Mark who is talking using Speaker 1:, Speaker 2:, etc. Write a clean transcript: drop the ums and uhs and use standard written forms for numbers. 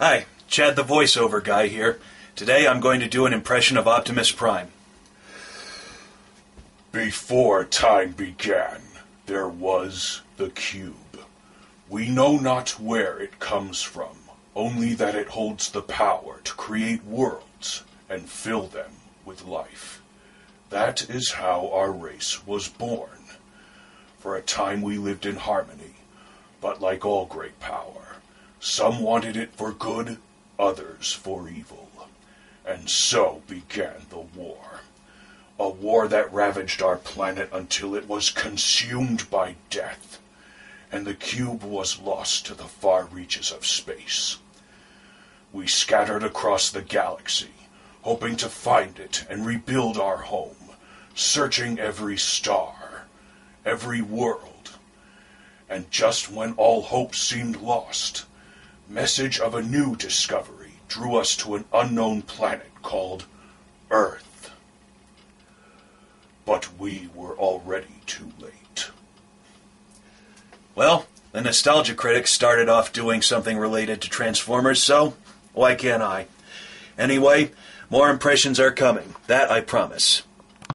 Speaker 1: Hi, Chad the voiceover guy here. Today I'm going to do an impression of Optimus Prime.
Speaker 2: Before time began, there was the cube. We know not where it comes from, only that it holds the power to create worlds and fill them with life. That is how our race was born. For a time we lived in harmony, but like all great power, some wanted it for good, others for evil. And so began the war. A war that ravaged our planet until it was consumed by death, and the cube was lost to the far reaches of space. We scattered across the galaxy, hoping to find it and rebuild our home, searching every star, every world. And just when all hope seemed lost, message of a new discovery drew us to an unknown planet called Earth. But we were already too late.
Speaker 1: Well, the Nostalgia Critics started off doing something related to Transformers, so why can't I? Anyway, more impressions are coming. That I promise.